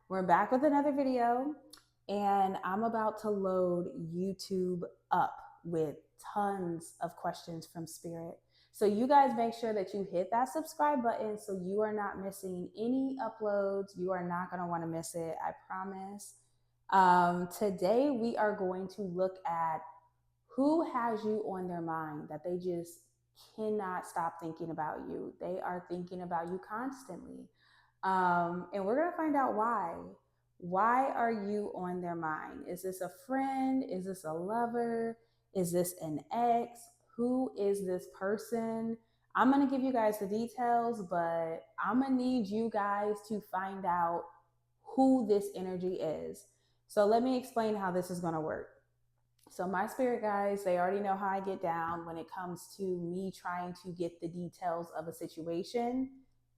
We're back with another video, and I'm about to load YouTube up with tons of questions from Spirit. So, you guys make sure that you hit that subscribe button so you are not missing any uploads. You are not going to want to miss it, I promise. Today, we are going to look at who has you on their mind that they just cannot stop thinking about you. They are thinking about you constantly. And we're going to find out why. Why are you on their mind? Is this a friend? Is this a lover? Is this an ex? Who is this person? I'm going to give you guys the details, but I'm going to need you guys to find out who this energy is. So let me explain how this is going to work. So my spirit guys, they already know how I get down when it comes to me trying to get the details of a situation.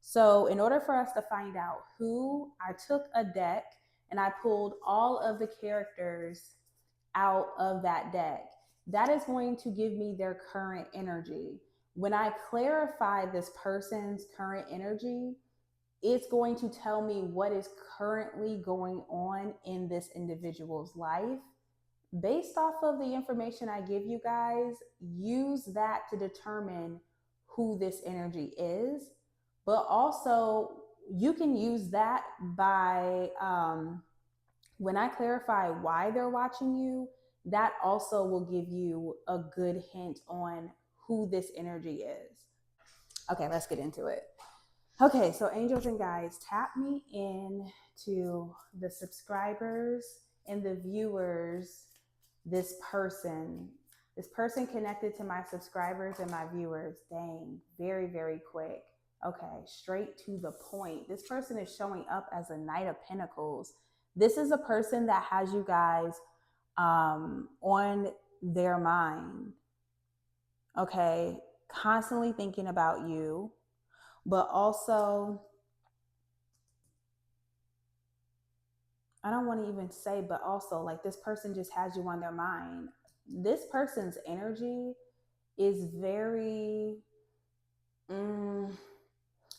So in order for us to find out who, I took a deck and I pulled all of the characters out of that deck. That is going to give me their current energy. When I clarify this person's current energy, it's going to tell me what is currently going on in this individual's life. Based off of the information I give you guys, use that to determine who this energy is. But also, you can use that by when I clarify why they're watching you, that also will give you a good hint on who this energy is. Okay, let's get into it. Okay, so angels and guides, tap me in to the subscribers and the viewers. This person connected to my subscribers and my viewers. Dang, very, very quick. Okay, straight to the point. This person is showing up as a Knight of Pentacles. This is a person that has you guys on their mind. Okay, constantly thinking about you, but also, I don't want to even say, but also, like, this person just has you on their mind. This person's energy is very,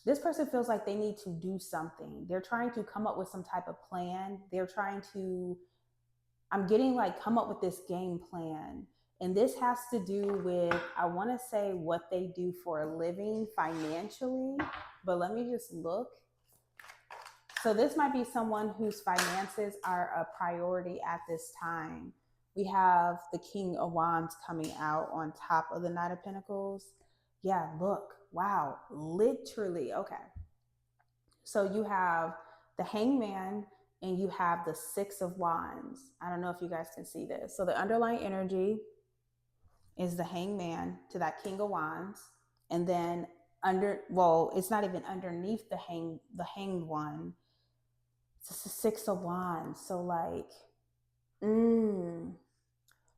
this person feels like they need to do something. They're trying to come up with some type of plan. They're trying to, I'm getting like, come up with this game plan. And this has to do with, I want to say what they do for a living financially, but let me just look. So this might be someone whose finances are a priority at this time. We have the King of Wands coming out on top of the Knight of Pentacles. Yeah, look, wow, literally. Okay. So you have the Hangman and you have the Six of Wands. I don't know if you guys can see this. So the underlying energy is the Hangman to that King of Wands. And then it's not even underneath the hanged one. It's the Six of Wands. So like, I'm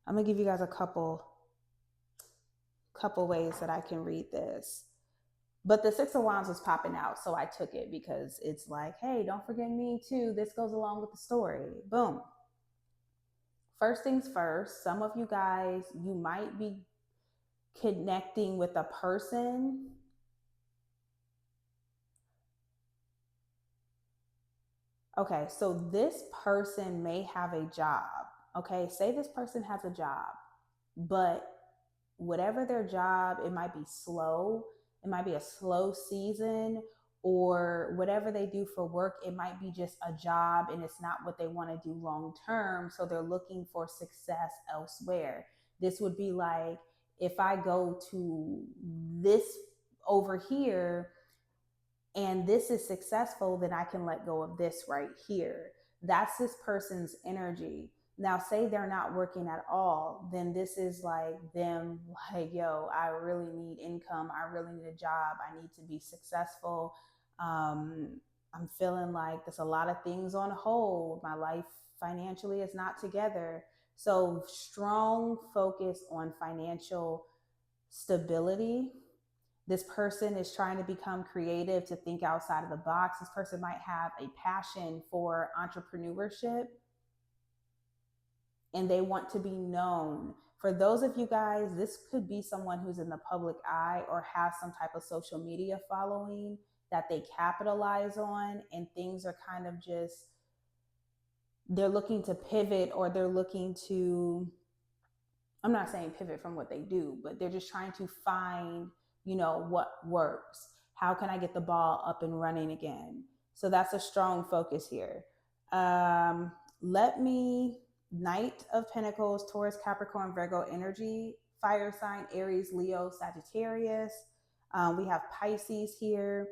gonna give you guys a couple ways that I can read this. But the Six of Wands was popping out, so I took it because it's like, hey, don't forget me too. This goes along with the story. Boom. First things first, some of you guys, you might be connecting with a person. Okay, so this person may have a job. Okay, say this person has a job, but whatever their job, it might be slow. It might be a slow season, or whatever they do for work, it might be just a job and it's not what they want to do long term. So they're looking for success elsewhere. This would be like, if I go to this over here and this is successful, then I can let go of this right here. That's this person's energy. Now, say they're not working at all, then this is like them, like, yo, I really need income. I really need a job. I need to be successful. I'm feeling like there's a lot of things on hold. My life financially is not together. So, strong focus on financial stability. This person is trying to become creative, to think outside of the box. This person might have a passion for entrepreneurship and they want to be known. For those of you guys, this could be someone who's in the public eye or has some type of social media following that they capitalize on, and things are kind of just they're looking to pivot, or they're looking to, I'm not saying pivot from what they do, but they're just trying to find, what works. How can I get the ball up and running again? So that's a strong focus here. Let me, Knight of Pentacles, Taurus, Capricorn, Virgo energy, fire sign, Aries, Leo, Sagittarius. We have Pisces here,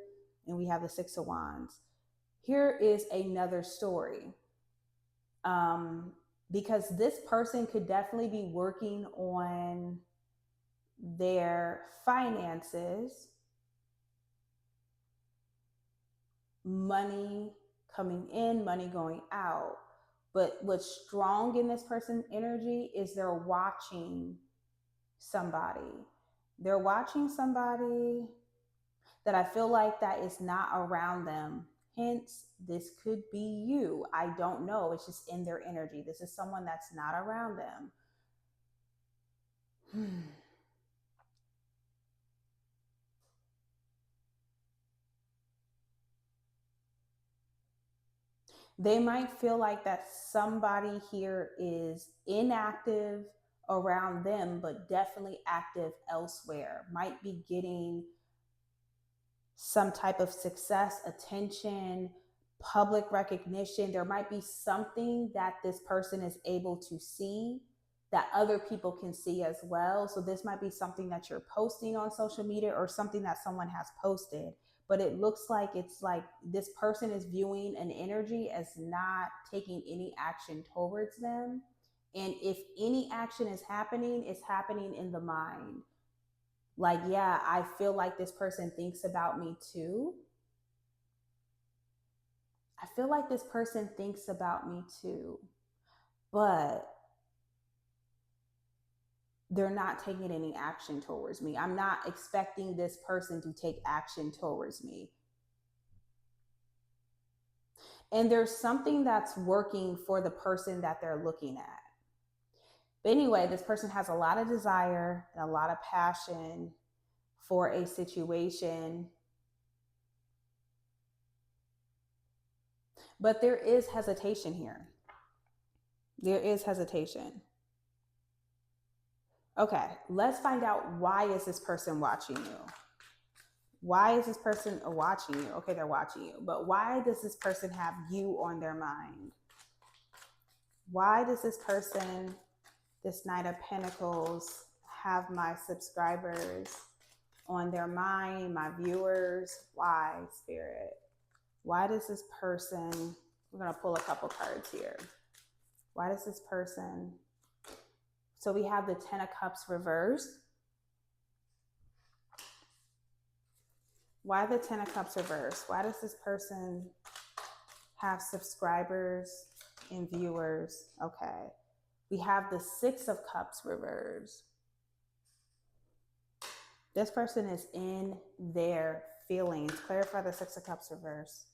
and we have the Six of Wands. Here is another story. Because this person could definitely be working on their finances, money coming in, money going out. But what's strong in this person's energy is they're watching somebody. They're watching somebody that I feel like that is not around them. Hence, this could be you. I don't know. It's just in their energy. This is someone that's not around them. They might feel like that somebody here is inactive around them, but definitely active elsewhere. Might be getting some type of success, attention, public recognition. There might be something that this person is able to see that other people can see as well. So this might be something that you're posting on social media, or something that someone has posted, but it looks like it's like this person is viewing an energy as not taking any action towards them. And if any action is happening, it's happening in the mind. Like, yeah, I feel like this person thinks about me too. I feel like this person thinks about me too, but they're not taking any action towards me. I'm not expecting this person to take action towards me. And there's something that's working for the person that they're looking at. But anyway, this person has a lot of desire and a lot of passion for a situation. But there is hesitation here. There is hesitation. Okay, let's find out, why is this person watching you? Why is this person watching you? Okay, they're watching you, but why does this person have you on their mind? Why does this person, this Knight of Pentacles, have my subscribers on their mind, my viewers? Why, Spirit? Why does this person, we're going to pull a couple cards here. Why does this person, so we have the Ten of Cups reversed. Why the Ten of Cups reversed? Why does this person have subscribers and viewers? Okay. We have the Six of Cups reversed. This person is in their feelings. Clarify the Six of Cups reversed.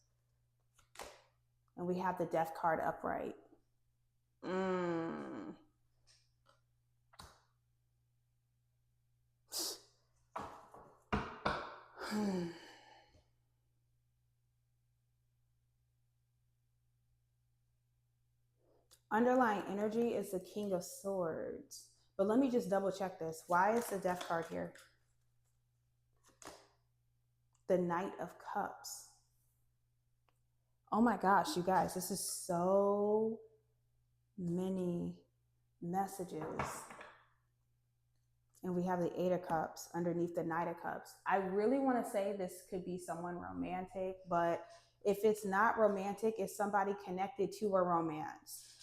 And we have the Death card upright. Underlying energy is the King of Swords. But let me just double check this. Why is the Death card here? The Knight of Cups. Oh my gosh, you guys, this is so many messages. And we have the Eight of Cups underneath the Knight of Cups. I really want to say this could be someone romantic, but if it's not romantic, it's somebody connected to a romance.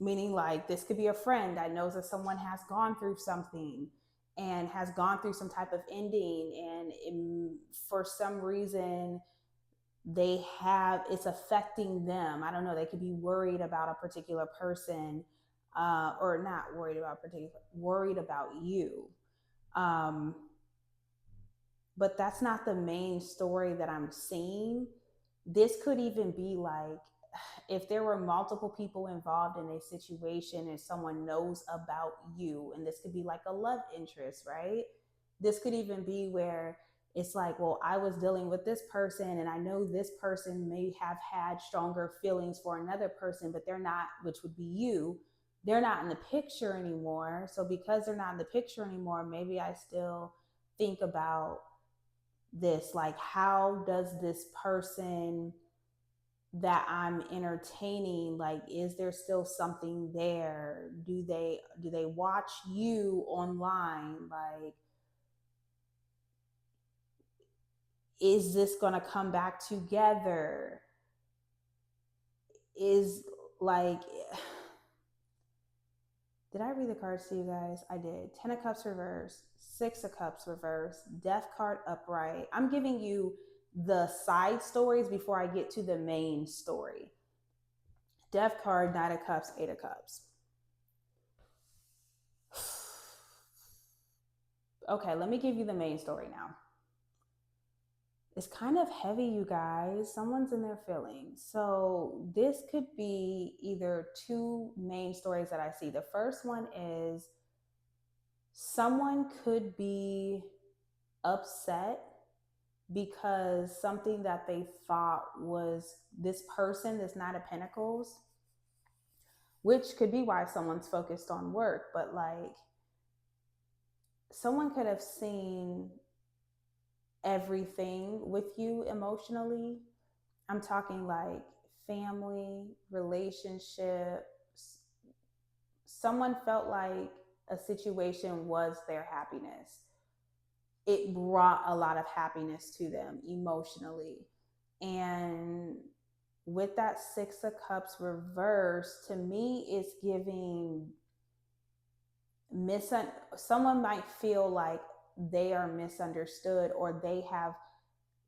Meaning like this could be a friend that knows that someone has gone through something and has gone through some type of ending, and for some reason they have, it's affecting them. I don't know, they could be worried about a particular person, or not worried about particular, worried about you. But that's not the main story that I'm seeing. This could even be like, if there were multiple people involved in a situation and someone knows about you, and this could be like a love interest, right? This could even be where it's like, well, I was dealing with this person and I know this person may have had stronger feelings for another person, but they're not, which would be you. They're not in the picture anymore. So because they're not in the picture anymore, maybe I still think about this, like, how does this person that I'm entertaining, like, is there still something there? Do they watch you online? Like, is this going to come back together? Is, like, did I read the cards to you guys? I did. 10 of Cups reverse, 6 of Cups reverse, Death card upright. I'm giving you the side stories before I get to the main story. Death card, Knight of Cups, 8 of Cups. Okay, let me give you the main story now. It's kind of heavy, you guys. Someone's in their feelings. So this could be either two main stories that I see. The first one is someone could be upset because something that they thought was this person, this Knight of Pentacles, which could be why someone's focused on work, but like someone could have seen everything with you emotionally. I'm talking like family, relationships. Someone felt like a situation was their happiness. It brought a lot of happiness to them emotionally. And with that 6 of Cups reverse, to me, it's giving someone might feel like they are misunderstood or they have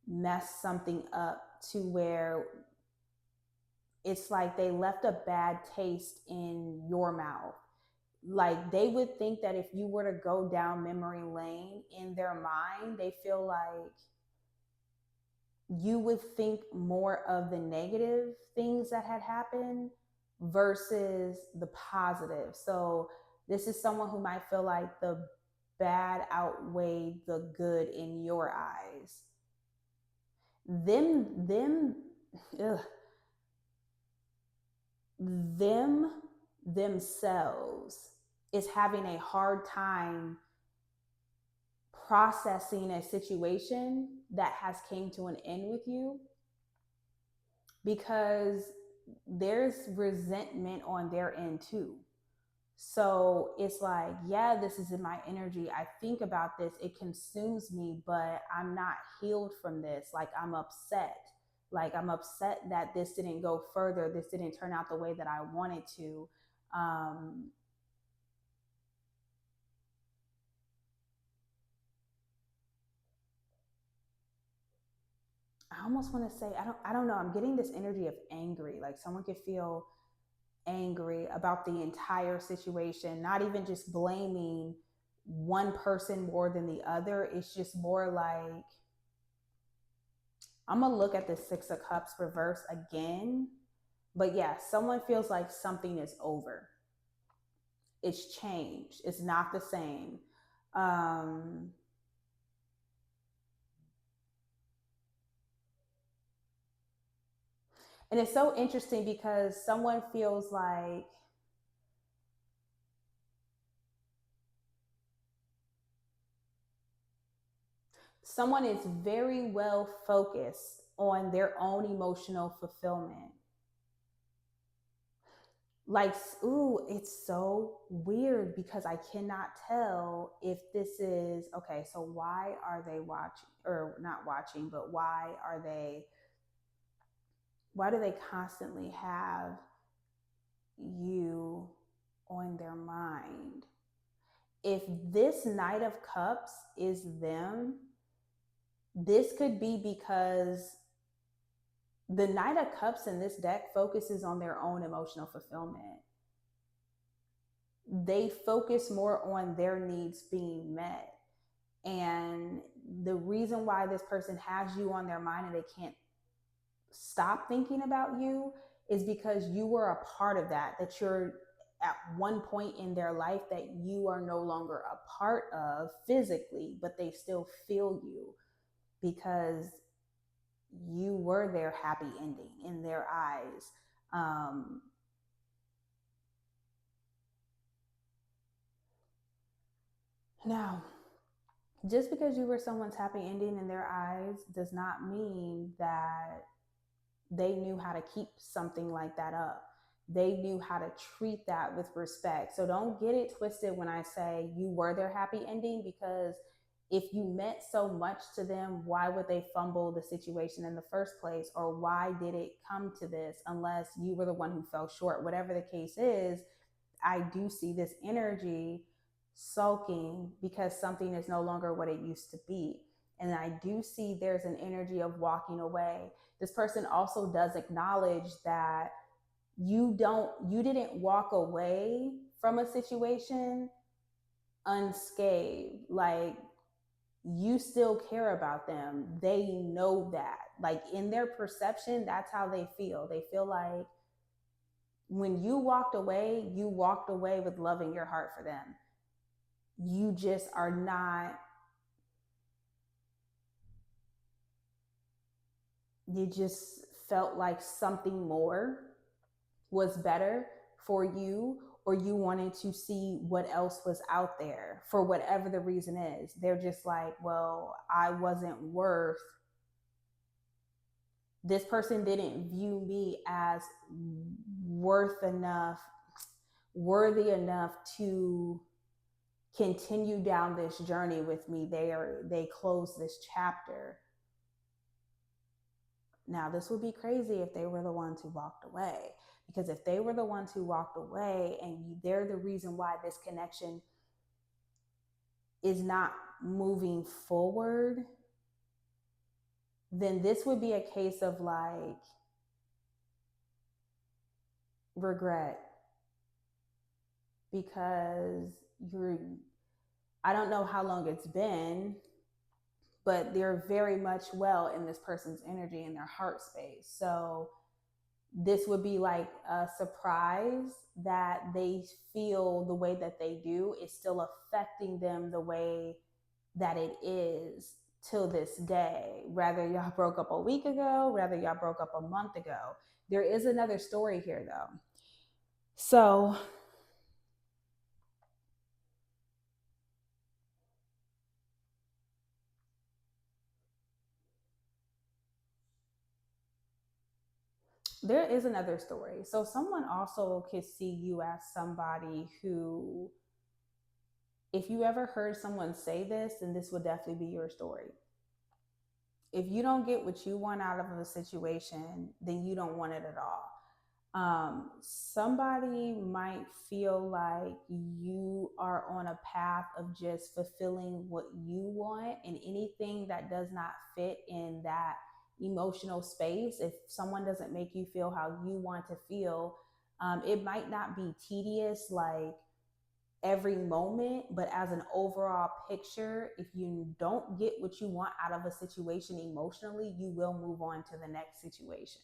messed something up to where it's like they left a bad taste in your mouth. Like they would think that if you were to go down memory lane in their mind, they feel like you would think more of the negative things that had happened versus the positive. So this is someone who might feel like the bad outweighed the good in your eyes. Ugh, them themselves is having a hard time processing a situation that has came to an end with you because there's resentment on their end too. So it's like, yeah, this is in my energy. I think about this, it consumes me, but I'm not healed from this. Like I'm upset. Like I'm upset that this didn't go further. This didn't turn out the way that I wanted to. I almost want to say, I don't know. I'm getting this energy of angry. Like someone could feel angry about the entire situation, not even just blaming one person more than the other. It's just more like, I'm going to look at the 6 of Cups reverse again. But yeah, someone feels like something is over. It's changed. It's not the same. Um, and it's so interesting because someone feels like someone is very well focused on their own emotional fulfillment. Like, ooh, it's so weird because I cannot tell if this is okay. So why are they watching or not watching, but why do they constantly have you on their mind? If this Knight of Cups is them, this could be because the Knight of Cups in this deck focuses on their own emotional fulfillment. They focus more on their needs being met. And the reason why this person has you on their mind and they can't stop thinking about you is because you were a part of that you're at one point in their life that you are no longer a part of physically, but they still feel you. because you were their happy ending in their eyes. Now, just because you were someone's happy ending in their eyes does not mean that they knew how to keep something like that up. They knew how to treat that with respect. So don't get it twisted when I say you were their happy ending, because if you meant so much to them, why would they fumble the situation in the first place? Or why did it come to this unless you were the one who fell short? Whatever the case is, I do see this energy sulking because something is no longer what it used to be. And I do see there's an energy of walking away. This person also does acknowledge that you didn't walk away from a situation unscathed. Like, you still care about them. They know that. Like, in their perception, that's how they feel. They feel like when you walked away with love in your heart for them. You just are not, you just felt like something more was better for you, or you wanted to see what else was out there for whatever the reason is. They're just like, well, I wasn't worth, this person didn't view me as worth enough, worthy enough to continue down this journey with me. They closed this chapter. Now, this would be crazy if they were the ones who walked away, because if they were the ones who walked away and they're the reason why this connection is not moving forward, then this would be a case of like regret, because I don't know how long it's been, but they're very much well in this person's energy in their heart space. So this would be like a surprise that they feel the way that they do is still affecting them the way that it is till this day. Whether y'all broke up a week ago, whether y'all broke up a month ago, there is another story here though. So there is another story. So someone also could see you as somebody who, if you ever heard someone say this, then this would definitely be your story. If you don't get what you want out of a situation, then you don't want it at all. Somebody might feel like you are on a path of just fulfilling what you want, and anything that does not fit in that emotional space, if someone doesn't make you feel how you want to feel, it might not be tedious like every moment, but as an overall picture, if you don't get what you want out of a situation emotionally, you will move on to the next situation.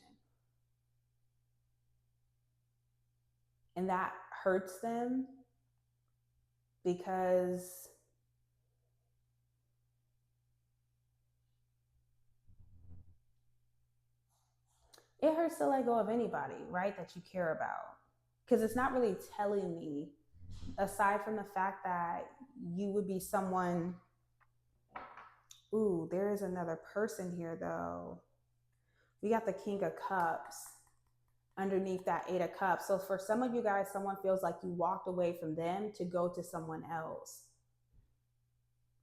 And that hurts them because it hurts to let go of anybody, right, that you care about. Because it's not really telling me, aside from the fact that you would be someone. Ooh, there is another person here though. We got the King of Cups underneath that Eight of Cups. So for some of you guys, someone feels like you walked away from them to go to someone else.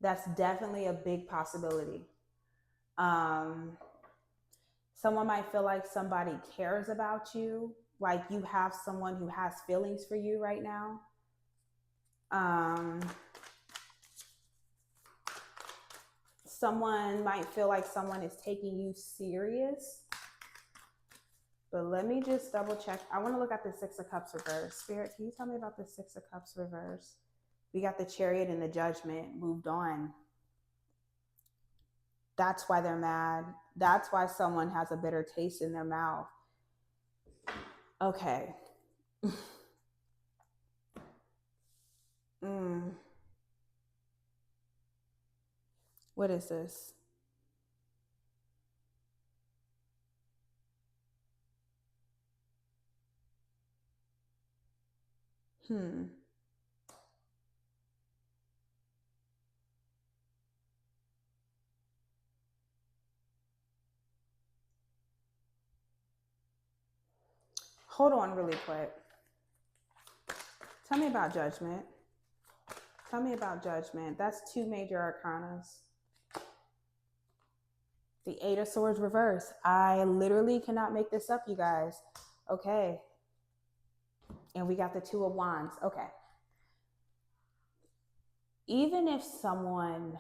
That's definitely a big possibility. Someone might feel like somebody cares about you, like you have someone who has feelings for you right now. Someone might feel like someone is taking you serious. But let me just double check. I want to look at the Six of Cups reverse. Spirit, can you tell me about the Six of Cups reverse? We got the Chariot and the Judgment moved on. That's why they're mad. That's why someone has a bitter taste in their mouth. Okay. What is this? Hmm. Hold on really quick. Tell me about judgment. Tell me about judgment. That's two major arcanas. The Eight of Swords reverse. I literally cannot make this up, you guys. Okay. And we got the Two of Wands. Okay. Even if someone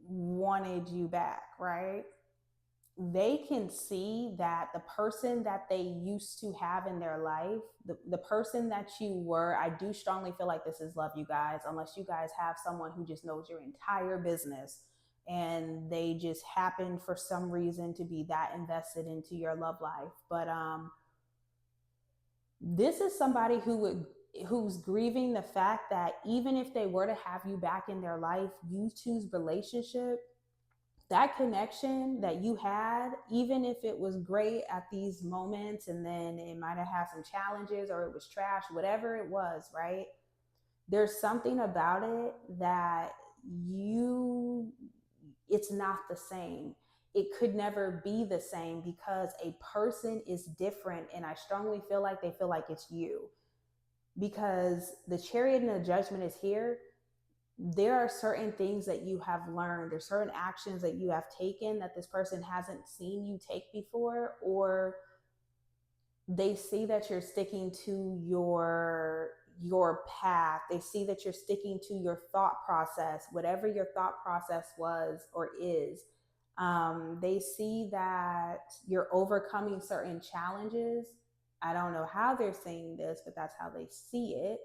wanted you back, right? They can see that the person that they used to have in their life, the person that you were, I do strongly feel like this is love, you guys, unless you guys have someone who just knows your entire business and they just happen for some reason to be that invested into your love life. But this is somebody who's grieving the fact that even if they were to have you back in their life, you two's relationship, that connection that you had, even if it was great at these moments and then it might have had some challenges or it was trash, whatever it was, right? There's something about it that you, it's not the same. It could never be the same because a person is different. And I strongly feel like they feel like it's you because the Chariot and the Judgment is here. There are certain things that you have learned, there's certain actions that you have taken that this person hasn't seen you take before, or they see that you're sticking to your path. They see that you're sticking to your thought process, whatever your thought process was or is. They see that you're overcoming certain challenges. I don't know how they're seeing this, but that's how they see it,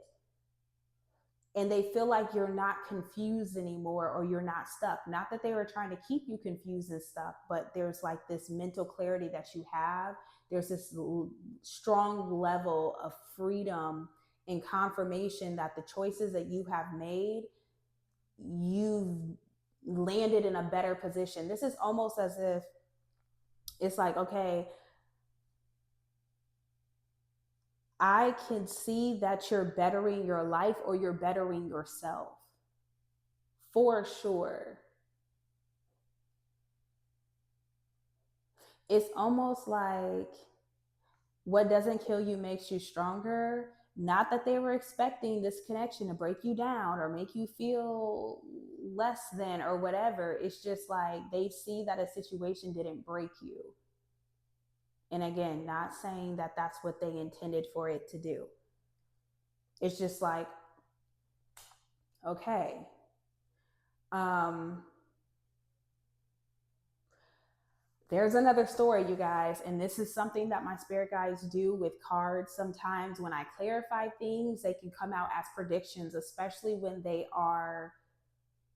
and they feel like you're not confused anymore or you're not stuck. Not that they were trying to keep you confused and stuck, but there's like this mental clarity that you have. There's this strong level of freedom and confirmation that the choices that you have made, you've landed in a better position. This is almost as if it's like, okay, I can see that you're bettering your life or you're bettering yourself for sure. It's almost like what doesn't kill you makes you stronger. Not that they were expecting this connection to break you down or make you feel less than or whatever. It's just like they see that a situation didn't break you. And again, not saying that that's what they intended for it to do. It's just like, okay. Um, There's another story, you guys, and this is something that my spirit guides do with cards. Sometimes when I clarify things, they can come out as predictions, especially when they are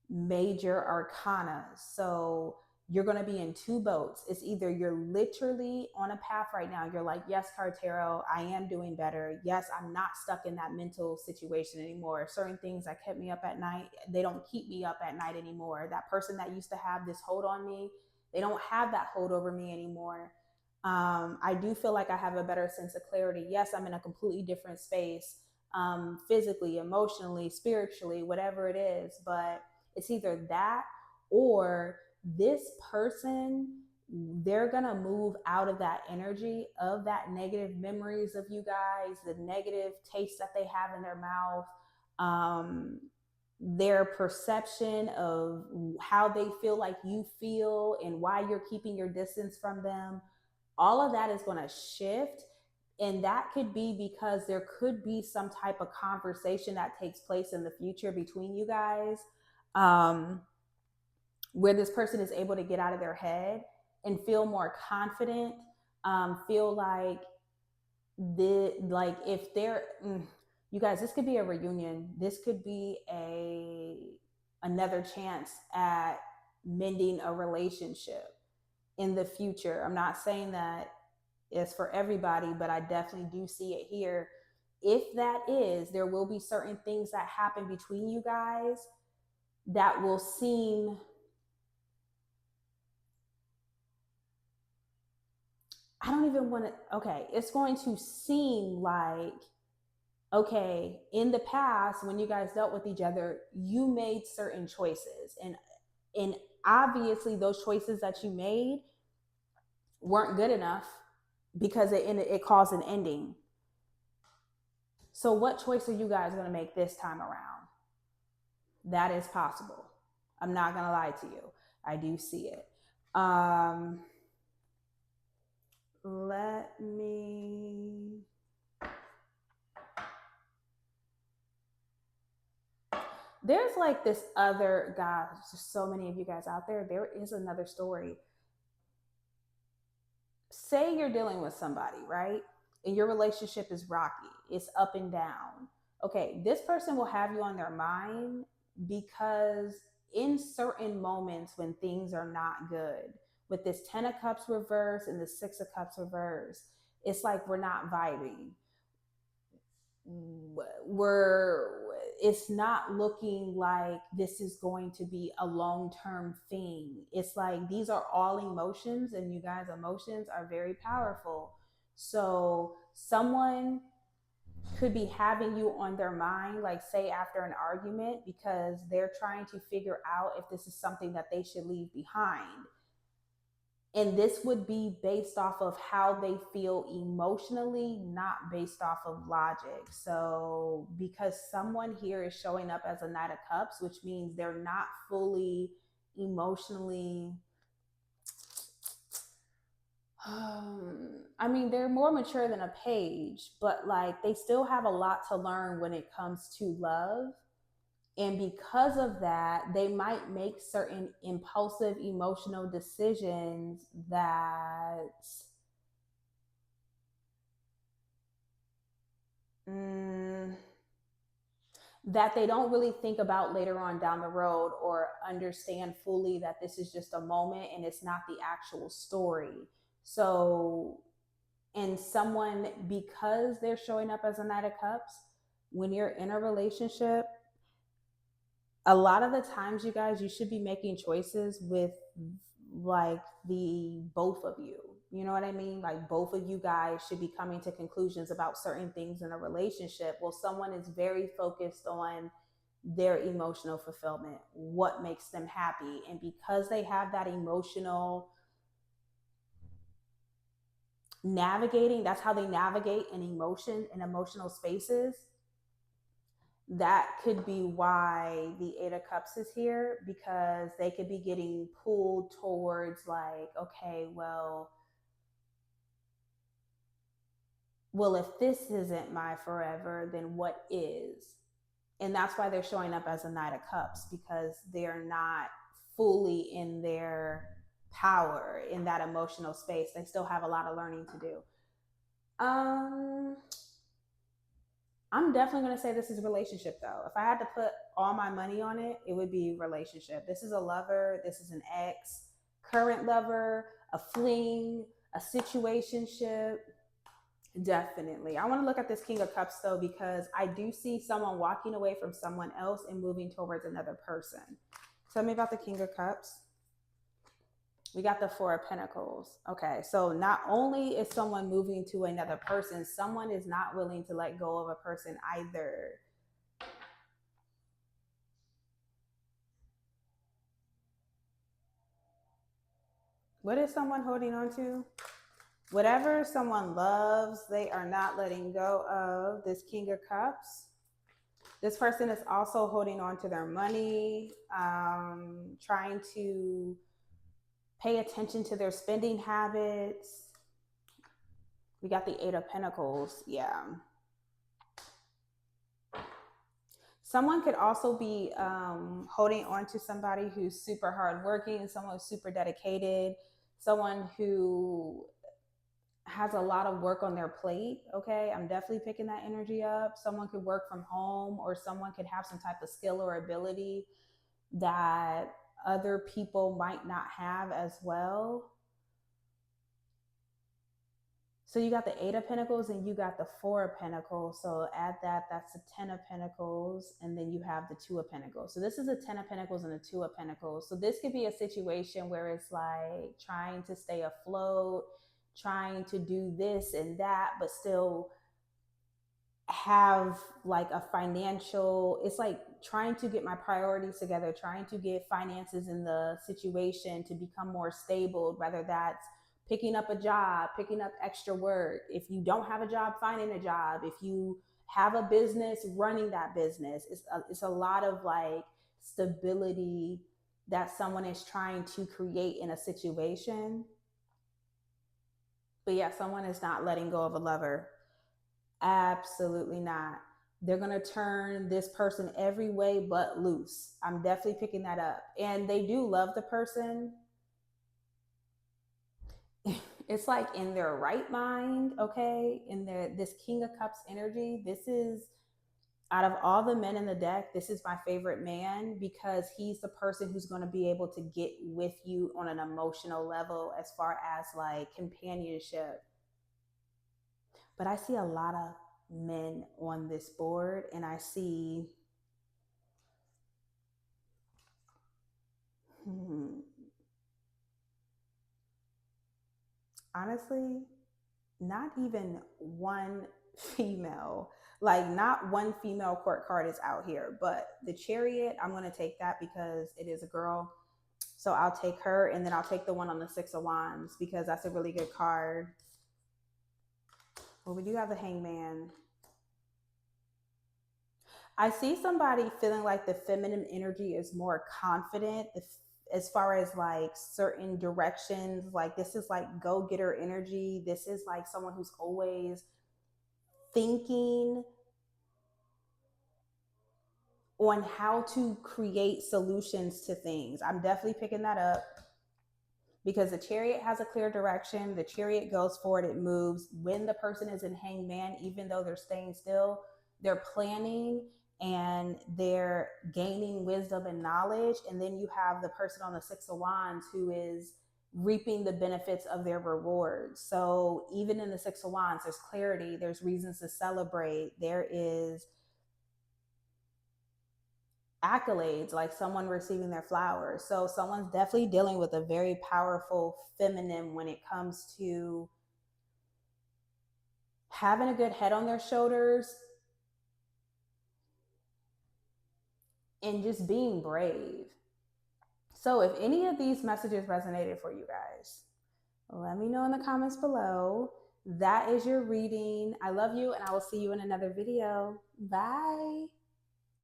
major arcana. So you're going to be in two boats. It's either you're literally on a path right now. You're like, yes, Cartero, I am doing better. Yes, I'm not stuck in that mental situation anymore. Certain things that kept me up at night, they don't keep me up at night anymore. That person that used to have this hold on me, they don't have that hold over me anymore. I do feel like I have a better sense of clarity. Yes, I'm in a completely different space, physically, emotionally, spiritually, whatever it is. But it's either that or this person, they're going to move out of that energy of that negative memories of you guys, the negative taste that they have in their mouth, their perception of how they feel like you feel and why you're keeping your distance from them. All of that is going to shift. And that could be because there could be some type of conversation that takes place in the future between you guys, um, where this person is able to get out of their head and feel more confident, feel like if they're you guys, this could be a reunion. This could be another chance at mending a relationship in the future. I'm not saying that it's for everybody, but I definitely do see it here. If that is, there will be certain things that happen between you guys that will seem, I don't even want to, okay, it's going to seem like okay, in the past when you guys dealt with each other, you made certain choices, and obviously those choices that you made weren't good enough because it caused an ending. So what choice are you guys going to make this time around? That is possible. I'm not going to lie to you. I do see it. Let me there's like this other guy, there's so many of you guys out there. There is another story. Say you're dealing with somebody, right? And your relationship is rocky, it's up and down. Okay, this person will have you on their mind because in certain moments when things are not good, with this 10 of Cups reverse and the 6 of Cups reverse, it's like we're not vibing. We're It's not looking like this is going to be a long-term thing. It's like these are all emotions, and you guys emotions are very powerful. So someone could be having you on their mind, like say after an argument, because they're trying to figure out if this is something that they should leave behind, and this would be based off of how they feel emotionally, not based off of logic. So because someone here is showing up as a Knight of Cups, which means they're not fully emotionally I mean, they're more mature than a Page, but like they still have a lot to learn when it comes to love. And because of that, they might make certain impulsive emotional decisions mm, that they don't really think about later on down the road, or understand fully that this is just a moment and it's not the actual story. So, and someone, because they're showing up as a Knight of Cups, when you're in a relationship, a lot of the times, you guys, you should be making choices with like the both of you. You know what I mean? Like both of you guys should be coming to conclusions about certain things in a relationship. Well, someone is very focused on their emotional fulfillment, what makes them happy. And because they have that emotional navigating, that's how they navigate an emotion in emotional spaces. That could be why the 8 of Cups is here, because they could be getting pulled towards like, okay, well, if this isn't my forever, then what is? And that's why they're showing up as a Knight of Cups, because they're not fully in their power in that emotional space. They still have a lot of learning to do. I'm definitely going to say this is a relationship though. If I had to put all my money on it, it would be relationship. This is a lover, this is an ex, current lover, a fling, a situationship. Definitely. I want to look at this King of Cups though, because I do see someone walking away from someone else and moving towards another person. Tell me about the King of Cups. We got the 4 of Pentacles. Okay, so not only is someone moving to another person, someone is not willing to let go of a person either. What is someone holding on to? Whatever someone loves, they are not letting go of. This King of Cups. This person is also holding on to their money, trying to pay attention to their spending habits. We got the 8 of Pentacles. Yeah. Someone could also be holding on to somebody who's super hardworking, someone who's super dedicated, someone who has a lot of work on their plate. Okay, I'm definitely picking that energy up. Someone could work from home, or someone could have some type of skill or ability that other people might not have as well. So you got the 8 of Pentacles and you got the 4 of Pentacles. So add that, that's the 10 of Pentacles. And then you have the 2 of Pentacles. So this is a 10 of Pentacles and a 2 of Pentacles. So this could be a situation where it's like trying to stay afloat, trying to do this and that, but still have like a financial, it's like trying to get my priorities together, trying to get finances in the situation to become more stable, whether that's picking up a job, picking up extra work. If you don't have a job, finding a job. If you have a business, running that business. It's a lot of like stability that someone is trying to create in a situation. But yeah, someone is not letting go of a lover. Absolutely not. They're going to turn this person every way but loose. I'm definitely picking that up. And they do love the person. It's like in their right mind, okay? In their this King of Cups energy, this is, out of all the men in the deck, this is my favorite man because he's the person who's going to be able to get with you on an emotional level as far as like companionship. But I see a lot of men on this board, and I see, honestly, not even one female, like not one female court card is out here. But the Chariot, I'm going to take that because it is a girl. So I'll take her, and then I'll take the one on the Six of Wands because that's a really good card. Well, we do have the Hangman. I see somebody feeling like the feminine energy is more confident as far as like certain directions. Like this is like go getter energy. This is like someone who's always thinking on how to create solutions to things. I'm definitely picking that up because the Chariot has a clear direction. The Chariot goes forward, it moves. When the person is in Hangman, even though they're staying still, they're planning and they're gaining wisdom and knowledge. And then you have the person on the Six of Wands who is reaping the benefits of their rewards. So even in the Six of Wands, there's clarity, there's reasons to celebrate, there is accolades, like someone receiving their flowers. So someone's definitely dealing with a very powerful feminine when it comes to having a good head on their shoulders and just being brave. So if any of these messages resonated for you guys, let me know in the comments below. That is your reading. I love you, and I will see you in another video. Bye.